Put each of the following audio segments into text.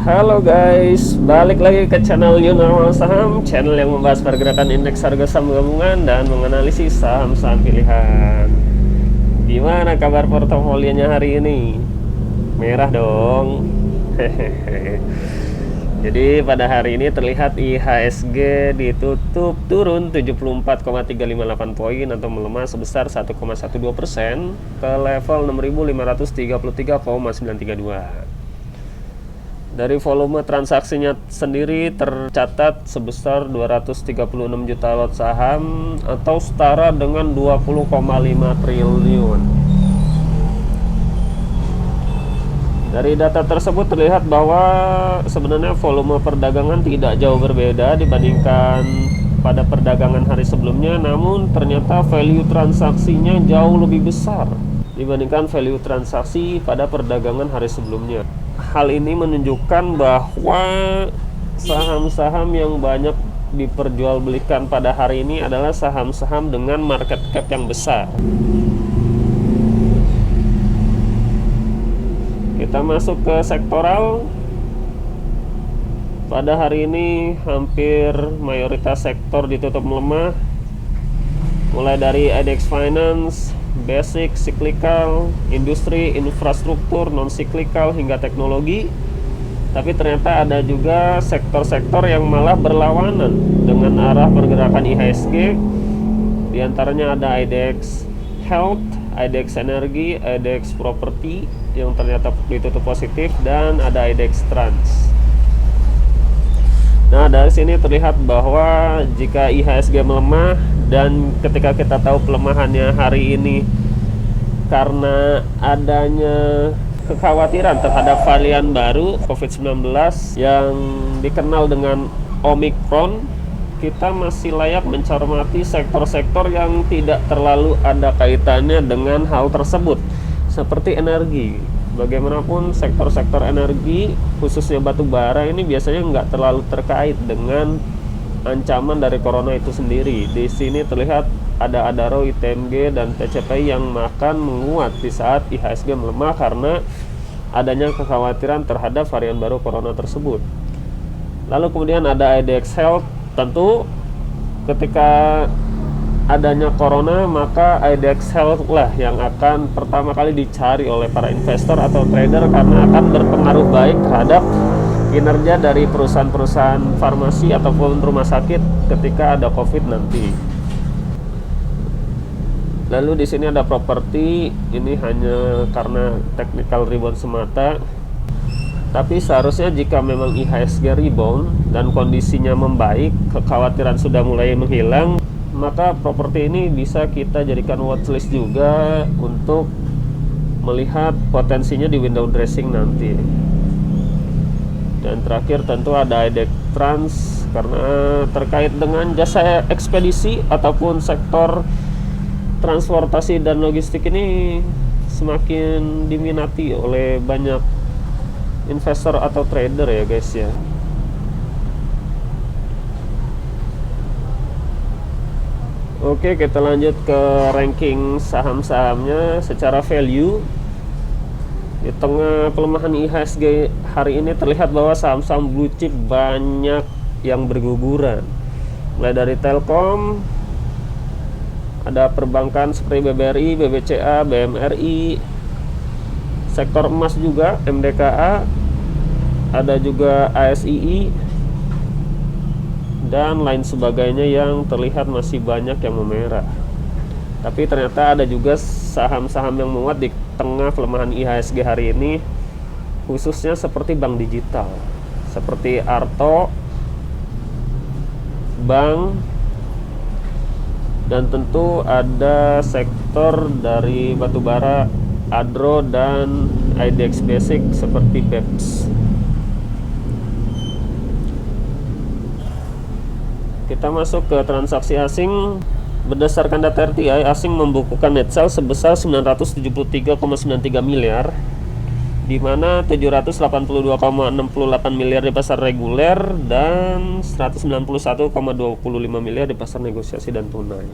Halo guys, balik lagi ke channel Yunarmal Saham, channel yang membahas pergerakan indeks harga saham gabungan dan menganalisis saham-saham pilihan. Gimana kabar portofolionya hari ini? Merah dong. Hehehe. Jadi pada hari ini terlihat IHSG ditutup turun 74,358 poin atau melemah sebesar 1,12% ke level 6.533,932. Dari volume transaksinya sendiri tercatat sebesar 236 juta lot saham atau setara dengan 20,5 triliun. Dari data tersebut terlihat bahwa sebenarnya volume perdagangan tidak jauh berbeda dibandingkan pada perdagangan hari sebelumnya, namun ternyata value transaksinya jauh lebih besar dibandingkan value transaksi pada perdagangan hari sebelumnya. Hal ini menunjukkan bahwa saham-saham yang banyak diperjualbelikan pada hari ini adalah saham-saham dengan market cap yang besar. Kita masuk ke sektoral. Pada hari ini hampir mayoritas sektor ditutup melemah, mulai dari IDX Finance, basic, cyclical, industri, infrastruktur, non-cyclical, hingga teknologi. Tapi ternyata ada juga sektor-sektor yang malah berlawanan dengan arah pergerakan IHSG. Di antaranya ada IDX Health, IDX Energi, IDX Property yang ternyata ditutup positif, dan ada IDX Trans. Nah, dari sini terlihat bahwa jika IHSG melemah, dan ketika kita tahu pelemahannya hari ini karena adanya kekhawatiran terhadap varian baru COVID-19 yang dikenal dengan Omicron, kita masih layak mencermati sektor-sektor yang tidak terlalu ada kaitannya dengan hal tersebut, seperti energi. Bagaimanapun sektor-sektor energi, khususnya batu bara, ini biasanya nggak terlalu terkait dengan ancaman dari corona itu sendiri. Di sini terlihat ada Adaro, ITMG, dan TCPI yang makan menguat di saat IHSG melemah karena adanya kekhawatiran terhadap varian baru corona tersebut. Lalu kemudian ada IDX Health. Tentu ketika adanya corona, maka IDX Health lah yang akan pertama kali dicari oleh para investor atau trader karena akan berpengaruh baik terhadap kinerja dari perusahaan-perusahaan farmasi ataupun rumah sakit ketika ada COVID nanti. Lalu di sini ada properti, ini hanya karena technical rebound semata. Tapi seharusnya jika memang IHSG rebound dan kondisinya membaik, kekhawatiran sudah mulai menghilang, maka properti ini bisa kita jadikan watchlist juga untuk melihat potensinya di window dressing nanti. Dan terakhir tentu ada IDX Trans karena terkait dengan jasa ekspedisi ataupun sektor transportasi dan logistik ini semakin diminati oleh banyak investor atau trader ya guys ya. Oke, kita lanjut ke ranking saham-sahamnya secara value. Di tengah pelemahan IHSG hari ini terlihat bahwa saham-saham blue chip banyak yang berguguran. Mulai dari Telkom, ada perbankan seperti BBRI, BBCA, BMRI, sektor emas juga MDKA, ada juga ASII, dan lain sebagainya yang terlihat masih banyak yang memerah. Tapi ternyata ada juga saham-saham yang menguat di tengah pelemahan IHSG hari ini, khususnya seperti bank digital seperti Arto, bank, dan tentu ada sektor dari batubara, Adro, dan IDX Basic seperti BEPS. Kita masuk ke transaksi asing. Berdasarkan data RTI, asing membukukan net sales sebesar 973,93 miliar, di mana 782,68 miliar di pasar reguler dan 191,25 miliar di pasar negosiasi dan tunai.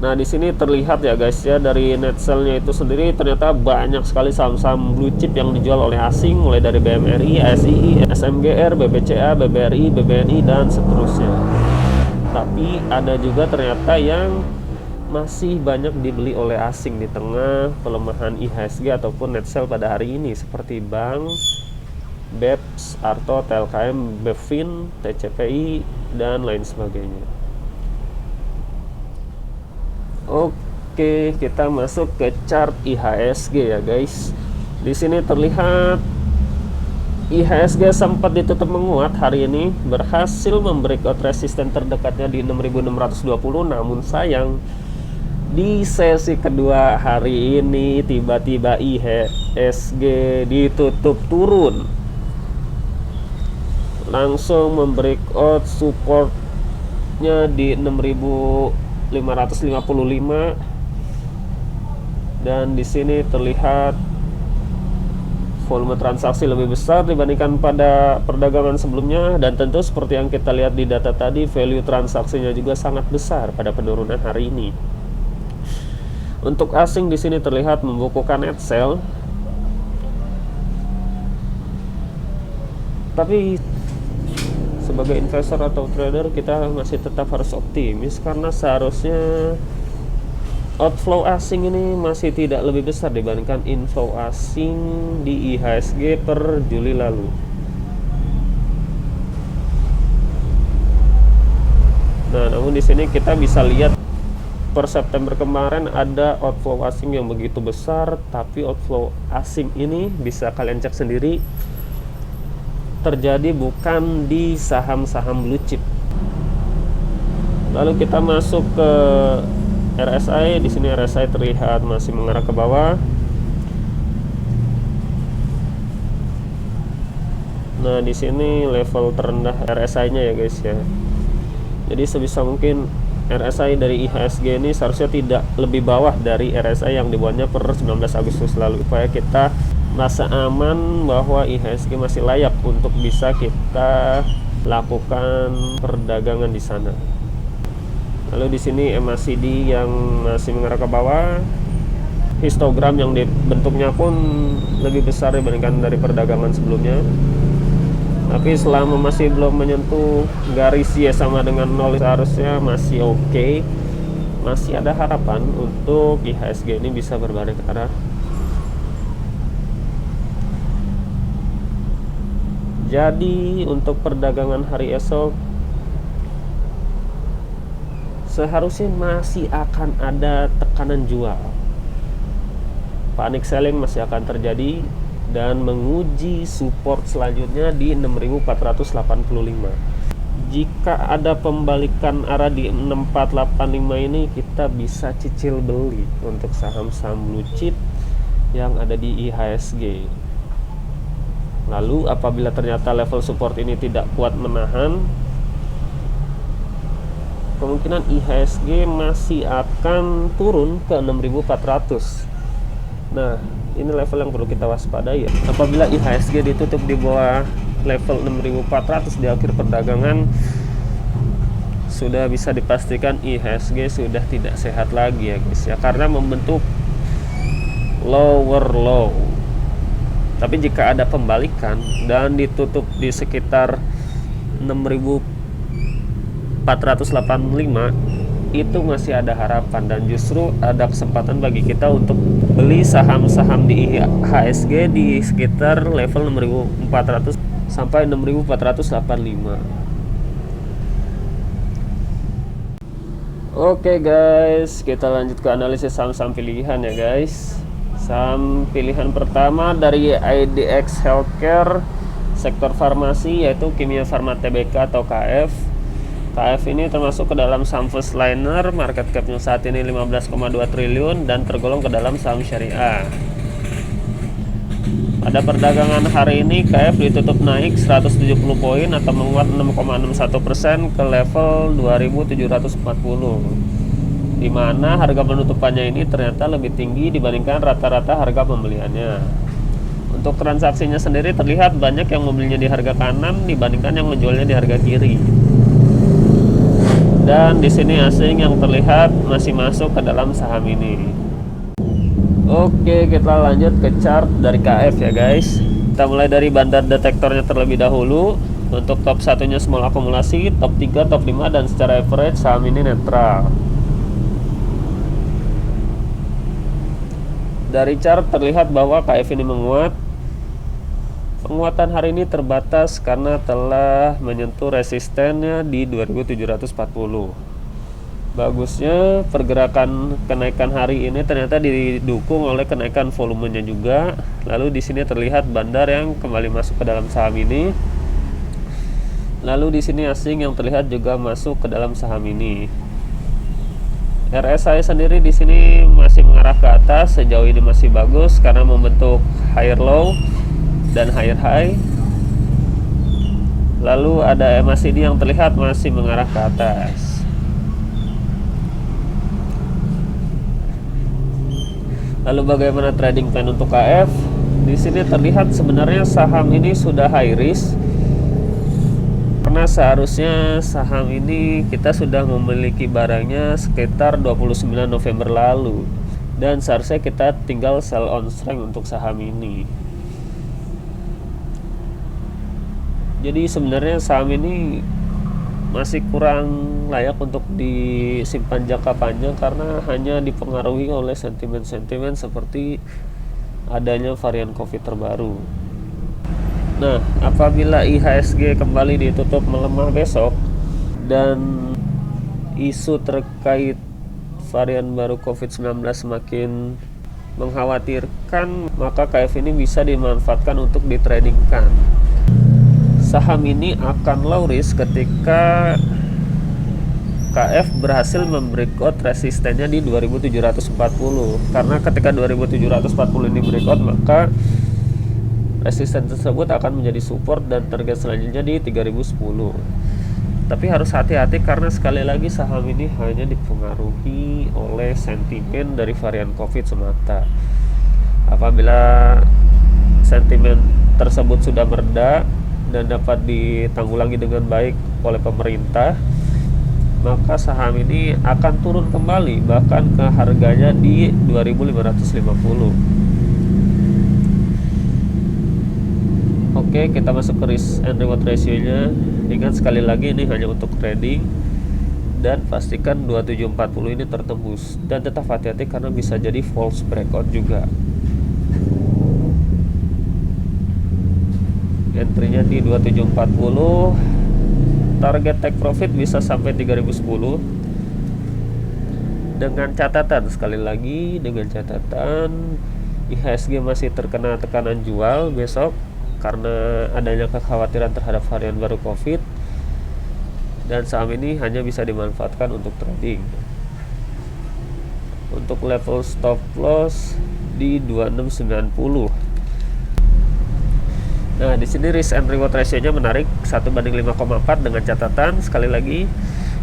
Nah, di sini terlihat ya guys ya, dari net sale-nya itu sendiri ternyata banyak sekali saham-saham blue chip yang dijual oleh asing, mulai dari BMRI, ASII, SMGR, BBCA, BBRI, BBNI, dan seterusnya. Tapi ada juga ternyata yang masih banyak dibeli oleh asing di tengah pelemahan IHSG ataupun net sale pada hari ini, seperti bank, BEPS, Arto, TLKM, BEFIN, TCPI, dan lain sebagainya. Oke, kita masuk ke chart IHSG ya guys. Di sini terlihat IHSG sempat ditutup menguat hari ini, berhasil membreakout resisten terdekatnya di 6.620. Namun sayang, di sesi kedua hari ini tiba-tiba IHSG ditutup turun, langsung membreakout supportnya di 6.555, dan di sini terlihat volume transaksi lebih besar dibandingkan pada perdagangan sebelumnya, dan tentu seperti yang kita lihat di data tadi, value transaksinya juga sangat besar pada penurunan hari ini. Untuk asing di sini terlihat membukukan net sell, tapi sebagai investor atau trader kita masih tetap harus optimis, karena seharusnya outflow asing ini masih tidak lebih besar dibandingkan inflow asing di IHSG per Juli lalu. Nah, namun di sini kita bisa lihat per September kemarin ada outflow asing yang begitu besar, tapi outflow asing ini bisa kalian cek sendiri terjadi bukan di saham-saham blue chip. Lalu kita masuk ke RSI. Di sini RSI terlihat masih mengarah ke bawah. Nah, di sini level terendah RSI-nya ya guys ya. Jadi sebisa mungkin RSI dari IHSG ini seharusnya tidak lebih bawah dari RSI yang dibuatnya per 19 Agustus lalu, supaya kita merasa aman bahwa IHSG masih layak untuk bisa kita lakukan perdagangan di sana. Lalu di sini MACD yang masih mengarah ke bawah, histogram yang bentuknya pun lebih besar dibandingkan dari perdagangan sebelumnya. Tapi selama masih belum menyentuh garis Y sama dengan 0, seharusnya masih oke. Masih ada harapan untuk IHSG ini bisa berbalik arah. Jadi untuk perdagangan hari esok seharusnya masih akan ada tekanan jual. Panic selling masih akan terjadi dan menguji support selanjutnya di 6.485. Jika ada pembalikan arah di 6.485 ini, kita bisa cicil beli untuk saham-saham blue chip yang ada di IHSG. Lalu apabila ternyata level support ini tidak kuat menahan, kemungkinan IHSG masih akan turun ke 6.400. Nah, ini level yang perlu kita waspadai ya. Apabila IHSG ditutup di bawah level 6.400 di akhir perdagangan, sudah bisa dipastikan IHSG sudah tidak sehat lagi ya guys ya, karena membentuk lower low. Tapi jika ada pembalikan dan ditutup di sekitar 6.485, itu masih ada harapan dan justru ada kesempatan bagi kita untuk beli saham-saham di IHSG di sekitar level 6.400 sampai 6.485. Oke guys, kita lanjut ke analisis saham-saham pilihan ya guys. Saham pilihan pertama dari IDX Healthcare, sektor farmasi, yaitu Kimia Farma Tbk atau KF. KF ini termasuk ke dalam saham first liner, market capnya saat ini 15,2 triliun dan tergolong ke dalam saham syariah. Pada perdagangan hari ini KF ditutup naik 170 poin atau menguat 6,61% ke level 2.740, di mana harga penutupannya ini ternyata lebih tinggi dibandingkan rata-rata harga pembeliannya. Untuk transaksinya sendiri terlihat banyak yang membelinya di harga kanan dibandingkan yang menjualnya di harga kiri. Dan di sini asing yang terlihat masih masuk ke dalam saham ini. Oke, kita lanjut ke chart dari KF ya guys. Kita mulai dari bandar detektornya terlebih dahulu. Untuk top satunya small akumulasi, top 3, top 5, dan secara average saham ini netral. Dari chart terlihat bahwa KF ini menguat. Penguatan hari ini terbatas karena telah menyentuh resistennya di 2740. Bagusnya pergerakan kenaikan hari ini ternyata didukung oleh kenaikan volumenya juga. Lalu di sini terlihat bandar yang kembali masuk ke dalam saham ini. Lalu di sini asing yang terlihat juga masuk ke dalam saham ini. RSI sendiri di sini masih mengarah ke atas, sejauh ini masih bagus karena membentuk higher low dan higher high. Lalu ada MACD yang terlihat masih mengarah ke atas. Lalu bagaimana trading plan untuk KF? Di sini terlihat sebenarnya saham ini sudah high risk. Karena seharusnya saham ini kita sudah memiliki barangnya sekitar 29 November lalu. Dan seharusnya kita tinggal sell on strength untuk saham ini. Jadi sebenarnya saham ini masih kurang layak untuk disimpan jangka panjang karena hanya dipengaruhi oleh sentimen-sentimen seperti adanya varian COVID terbaru. Nah, apabila IHSG kembali ditutup melemah besok dan isu terkait varian baru COVID-19 semakin mengkhawatirkan, maka KF ini bisa dimanfaatkan untuk ditradingkan. Saham ini akan low risk ketika KF berhasil membreakout resistennya di 2740. Karena ketika 2740 ini breakout, maka resisten tersebut akan menjadi support dan target selanjutnya di 3010. Tapi harus hati-hati karena sekali lagi saham ini hanya dipengaruhi oleh sentimen dari varian COVID semata. Apabila sentimen tersebut sudah mereda dan dapat ditanggulangi dengan baik oleh pemerintah, maka saham ini akan turun kembali bahkan ke harganya di 2550. Oke, kita masuk ke risk and reward ratio-nya. Ingat sekali lagi ini hanya untuk trading dan pastikan 2740 ini tertembus dan tetap hati-hati karena bisa jadi false breakout juga. Entry-nya di 2740. Target take profit bisa sampai 3010. Dengan catatan, sekali lagi dengan catatan IHSG masih terkena tekanan jual besok karena adanya kekhawatiran terhadap varian baru COVID, dan saham ini hanya bisa dimanfaatkan untuk trading. Untuk level stop loss di 2690. Nah, di sini risk and reward ratio-nya menarik 1:5,4 dengan catatan sekali lagi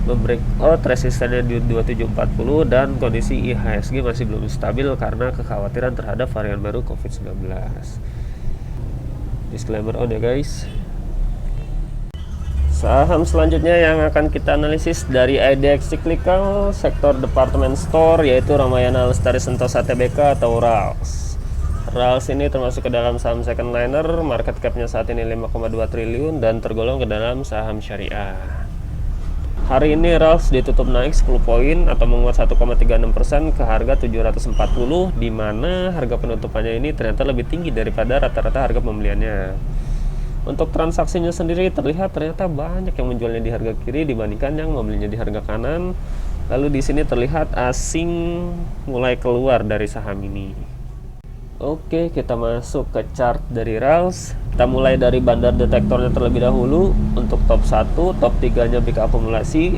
membreakout resistennya di 2740 dan kondisi IHSG masih belum stabil karena kekhawatiran terhadap varian baru COVID-19. Disclaimer on ya guys. Saham selanjutnya yang akan kita analisis dari IDX Cyclical sektor department store yaitu Ramayana Lestari Sentosa Tbk atau RALS. RALS ini termasuk ke dalam saham second liner, market cap-nya saat ini 5,2 triliun dan tergolong ke dalam saham syariah. Hari ini RALS ditutup naik 10 poin atau menguat 1,36% ke harga 740, di mana harga penutupannya ini ternyata lebih tinggi daripada rata-rata harga pembeliannya. Untuk transaksinya sendiri terlihat ternyata banyak yang menjualnya di harga kiri dibandingkan yang membelinya di harga kanan. Lalu di sini terlihat asing mulai keluar dari saham ini. Oke, kita masuk ke chart dari RALS. Kita mulai dari bandar detektornya terlebih dahulu. Untuk top 1, top 3-nya big akumulasi,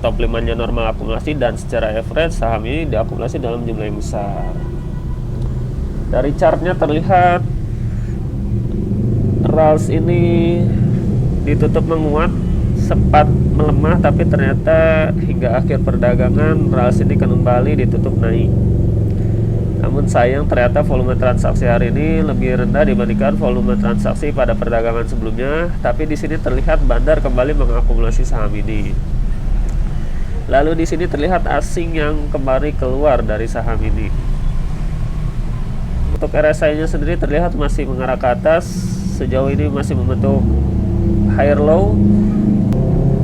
top 5-nya normal akumulasi, dan secara average saham ini diakumulasi dalam jumlah yang besar. Dari chartnya terlihat RALS ini ditutup menguat, sempat melemah, tapi ternyata hingga akhir perdagangan RALS ini kembali ditutup naik. Namun sayang ternyata volume transaksi hari ini lebih rendah dibandingkan volume transaksi pada perdagangan sebelumnya. Tapi di sini terlihat bandar kembali mengakumulasi saham ini. Lalu di sini terlihat asing yang kembali keluar dari saham ini. Untuk RSI-nya sendiri terlihat masih mengarah ke atas, sejauh ini masih membentuk higher low.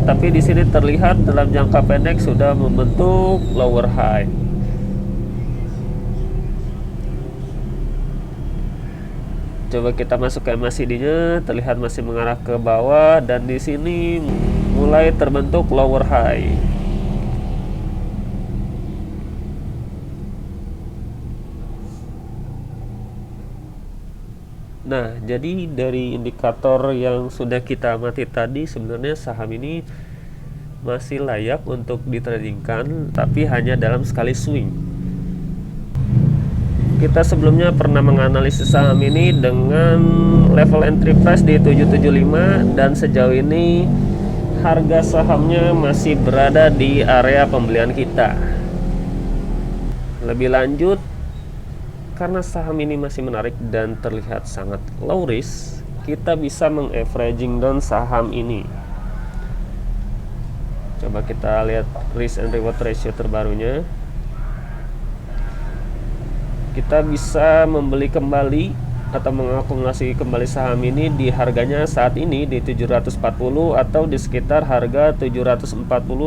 Tapi di sini terlihat dalam jangka pendek sudah membentuk lower high. Coba kita masuk ke MACD-nya, terlihat masih mengarah ke bawah dan di sini mulai terbentuk lower high. Nah, jadi dari indikator yang sudah kita amati tadi, sebenarnya saham ini masih layak untuk ditradingkan, tapi hanya dalam sekali swing. Kita sebelumnya pernah menganalisis saham ini dengan level entry price di 775 dan sejauh ini harga sahamnya masih berada di area pembelian kita. Lebih lanjut, karena saham ini masih menarik dan terlihat sangat low risk, kita bisa mengaveraging down saham ini. Coba kita lihat risk and reward ratio terbarunya. Kita bisa membeli kembali atau mengakumulasi kembali saham ini di harganya saat ini di 740 atau di sekitar harga 740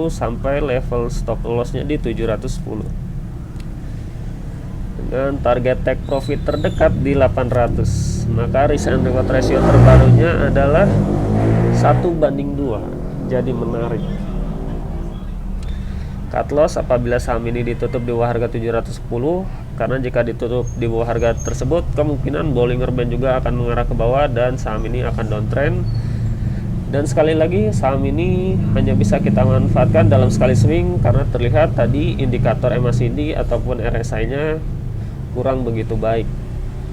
sampai level stop lossnya di 710. Dengan target take profit terdekat di 800, maka risk and reward ratio terbarunya adalah 1:2, jadi menarik. Cut loss apabila saham ini ditutup di bawah harga 710, karena jika ditutup di bawah harga tersebut kemungkinan Bollinger Band juga akan mengarah ke bawah dan saham ini akan downtrend. Dan sekali lagi saham ini hanya bisa kita manfaatkan dalam sekali swing karena terlihat tadi indikator MACD ataupun RSI-nya kurang begitu baik.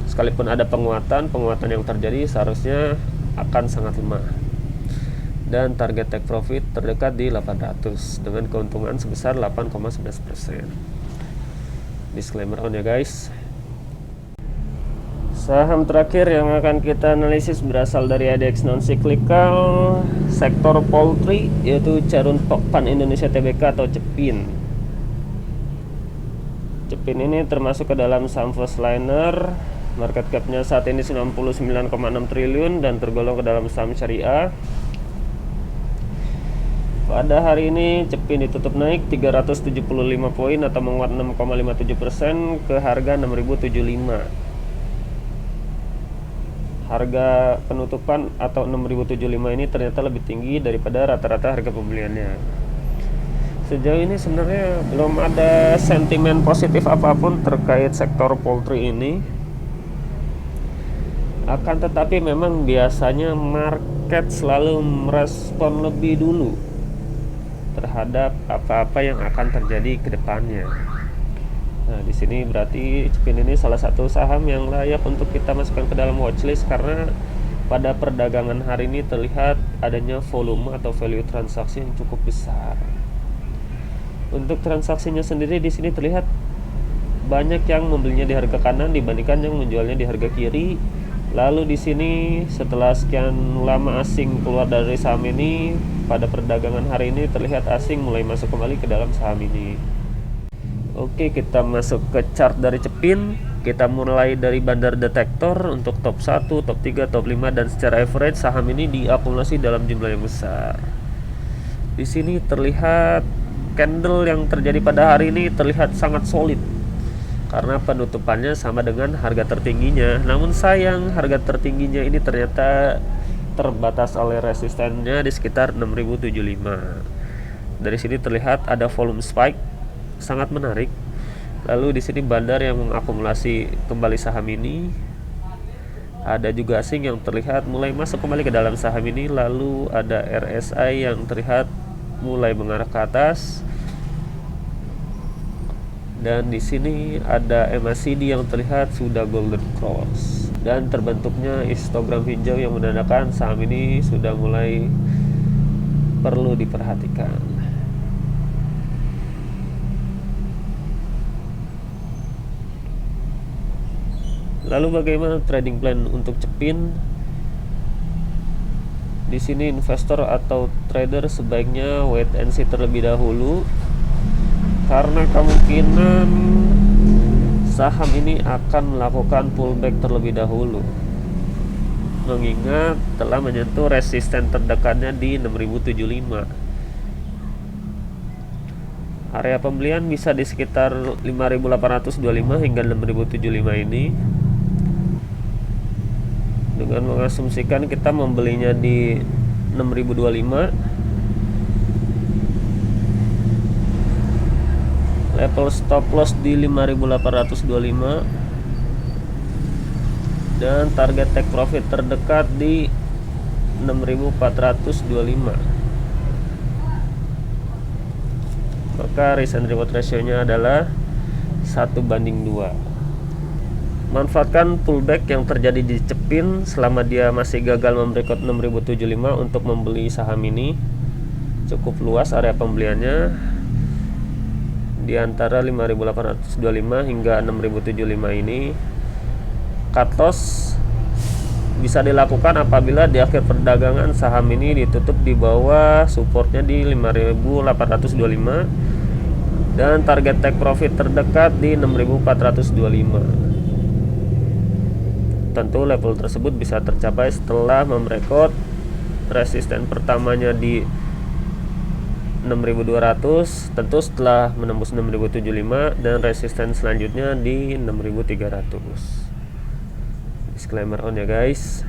Sekalipun ada penguatan yang terjadi seharusnya akan sangat lemah. Dan target take profit terdekat di 800 dengan keuntungan sebesar 8,11%. Disclaimer on ya guys. Saham terakhir yang akan kita analisis berasal dari ADX non cyclical sektor poultry, yaitu Charun Pokpan Indonesia Tbk atau Cepin. Cepin ini termasuk ke dalam saham First-Liner. Market cap-nya saat ini 99,6 triliun dan tergolong ke dalam saham syariah. Pada hari ini Cepin ditutup naik 375 poin atau menguat 6,57% ke harga 6.075. Harga penutupan atau 6.075 ini ternyata lebih tinggi daripada rata-rata harga pembeliannya. Sejauh ini sebenarnya belum ada sentimen positif apapun terkait sektor poultry ini. Akan tetapi memang biasanya market selalu merespon lebih dulu terhadap apa-apa yang akan terjadi ke depannya. Nah, di sini berarti Cepin ini salah satu saham yang layak untuk kita masukkan ke dalam watchlist karena pada perdagangan hari ini terlihat adanya volume atau value transaksi yang cukup besar. Untuk transaksinya sendiri di sini terlihat banyak yang membelinya di harga kanan dibandingkan yang menjualnya di harga kiri. Lalu di sini setelah sekian lama asing keluar dari saham ini, pada perdagangan hari ini terlihat asing mulai masuk kembali ke dalam saham ini. Oke, kita masuk ke chart dari Cepin. Kita mulai dari bandar detektor untuk top 1, top 3, top 5 dan secara average saham ini diakumulasi dalam jumlah yang besar. Di sini terlihat candle yang terjadi pada hari ini terlihat sangat solid karena penutupannya sama dengan harga tertingginya. Namun sayang harga tertingginya ini ternyata terbatas oleh resistennya di sekitar 6.075. Dari sini terlihat ada volume spike sangat menarik. Lalu di sini bandar yang mengakumulasi kembali saham ini. Ada juga asing yang terlihat mulai masuk kembali ke dalam saham ini. Lalu ada RSI yang terlihat mulai mengarah ke atas. Dan di sini ada MACD yang terlihat sudah golden cross dan terbentuknya histogram hijau yang menandakan saham ini sudah mulai perlu diperhatikan. Lalu bagaimana trading plan untuk Cepin? Di sini investor atau trader sebaiknya wait and see terlebih dahulu karena kemungkinan saham ini akan melakukan pullback terlebih dahulu, mengingat telah menyentuh resisten terdekatnya di 6075. Area pembelian bisa di sekitar 5825 hingga 6075 ini. Dengan mengasumsikan kita membelinya di 6025, level stop loss di 5825, dan target take profit terdekat di 6425. Maka risk and reward ratio-nya adalah 1:2. Manfaatkan pullback yang terjadi di Cepin selama dia masih gagal membreakout 6075 untuk membeli saham ini. Cukup luas area pembeliannya di antara 5825 hingga 6075 ini. Cut loss bisa dilakukan apabila di akhir perdagangan saham ini ditutup di bawah supportnya di 5825 dan target take profit terdekat di 6425. Tentu level tersebut bisa tercapai setelah membreakout resisten pertamanya di 6200, tentu setelah menembus 6075, dan resisten selanjutnya di 6300. Disclaimer on ya guys.